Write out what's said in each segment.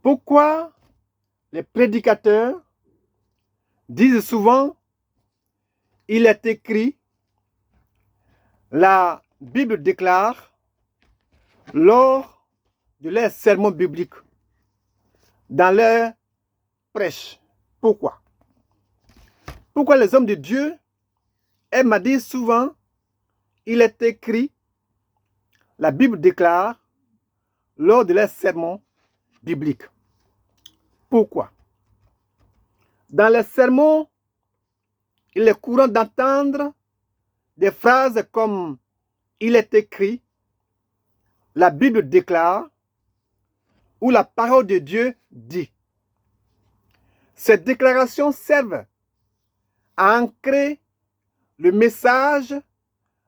Pourquoi les prédicateurs disent souvent « il est écrit », la Bible déclare lors de leurs sermons bibliques, dans leurs prêches. Pourquoi? Pourquoi les hommes de Dieu aiment à dire souvent « il est écrit », la Bible déclare lors de leurs sermons bibliques. Pourquoi? Dans les sermons, il est courant d'entendre des phrases comme « il est écrit », la Bible déclare ou la parole de Dieu dit. Ces déclarations servent à ancrer le message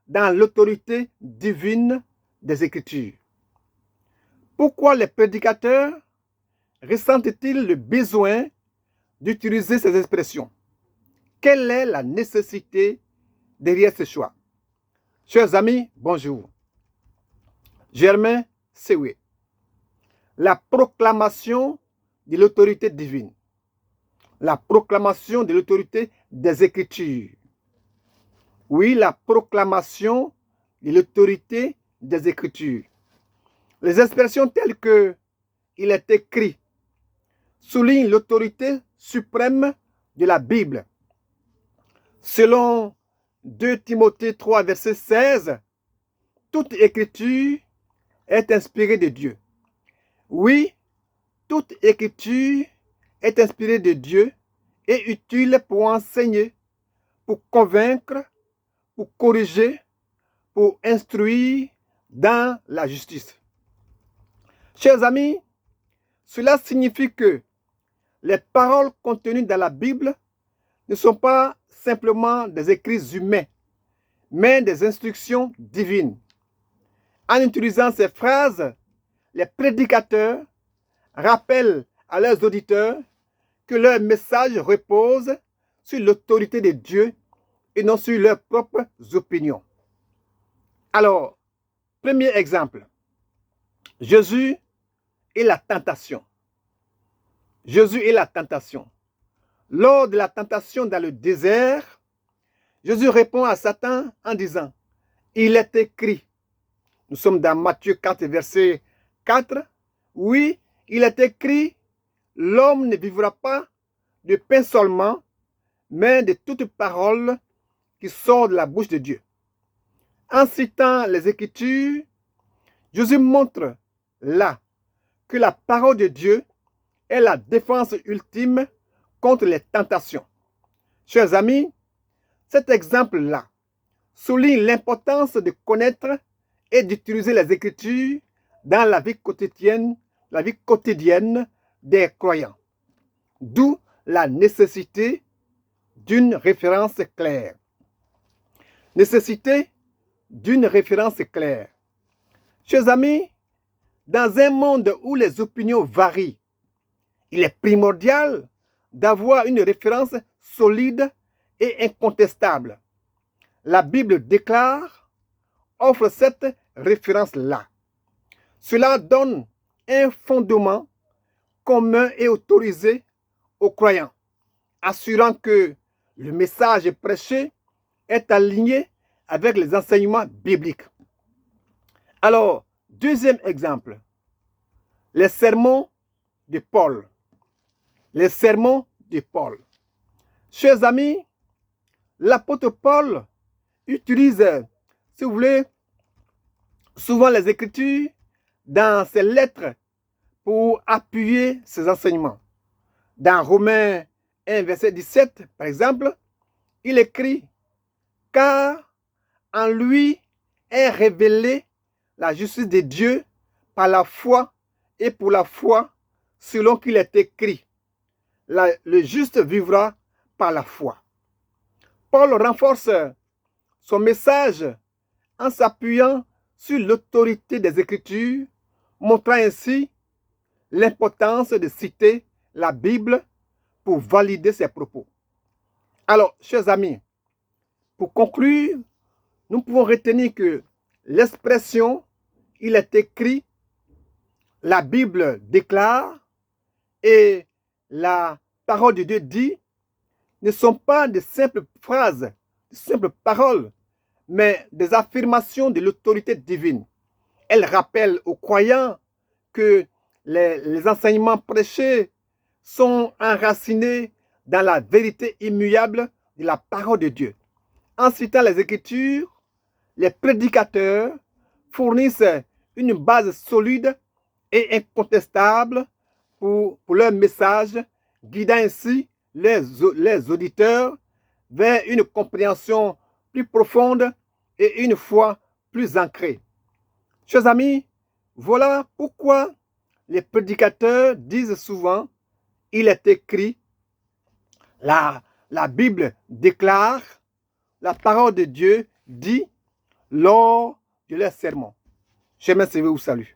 dans l'autorité divine des Écritures. Pourquoi les prédicateurs ressentent-ils le besoin d'utiliser ces expressions? Quelle est la nécessité derrière ce choix? Chers amis, bonjour. Germain Sewé. La proclamation de l'autorité divine. La proclamation de l'autorité des Écritures. Oui, la proclamation de l'autorité des Écritures. Les expressions telles que « il est écrit » soulignent l'autorité suprême de la Bible. Selon 2 Timothée 3, verset 16, toute écriture est inspirée de Dieu. Oui, toute écriture est inspirée de Dieu et utile pour enseigner, pour convaincre, pour corriger, pour instruire dans la justice. Chers amis, cela signifie que les paroles contenues dans la Bible ne sont pas simplement des écrits humains, mais des instructions divines. En utilisant ces phrases, les prédicateurs rappellent à leurs auditeurs que leur message repose sur l'autorité de Dieu et non sur leurs propres opinions. Alors, premier exemple, Jésus et la tentation. Jésus et la tentation. Lors de la tentation dans le désert, Jésus répond à Satan en disant « il est écrit ». Nous sommes dans Matthieu 4, verset 4. Oui, il est écrit « l'homme ne vivra pas de pain seulement, mais de toute parole qui sort de la bouche de Dieu ». En citant les Écritures, Jésus montre là que la parole de Dieu est la défense ultime contre les tentations. Chers amis, cet exemple-là souligne l'importance de connaître et d'utiliser les Écritures dans la vie quotidienne des croyants. D'où la nécessité d'une référence claire. Nécessité d'une référence claire. Chers amis, dans un monde où les opinions varient, il est primordial d'avoir une référence solide et incontestable. La Bible déclare, offre cette référence-là. Cela donne un fondement commun et autorisé aux croyants, assurant que le message prêché est aligné avec les enseignements bibliques. Alors, deuxième exemple, les sermons de Paul. Les sermons de Paul. Chers amis, l'apôtre Paul utilise, si vous voulez, souvent les Écritures dans ses lettres pour appuyer ses enseignements. Dans Romains 1, verset 17, par exemple, il écrit « car en lui est révélée la justice de Dieu par la foi et pour la foi, selon qu'il est écrit. Le juste vivra par la foi. » Paul renforce son message en s'appuyant sur l'autorité des Écritures, montrant ainsi l'importance de citer la Bible pour valider ses propos. Alors, chers amis, pour conclure, nous pouvons retenir que l'expression « il est écrit », la Bible déclare, et la parole de Dieu dit ne sont pas de simples phrases, de simples paroles, mais des affirmations de l'autorité divine. Elles rappellent aux croyants que les enseignements prêchés sont enracinés dans la vérité immuable de la parole de Dieu. En citant les Écritures, les prédicateurs fournissent une base solide et incontestable pour leur message, guidant ainsi les auditeurs vers une compréhension plus profonde et une foi plus ancrée. Chers amis, voilà pourquoi les prédicateurs disent souvent, il est écrit, la Bible déclare, la parole de Dieu dit lors de leur sermon. Chemin, je vous salue.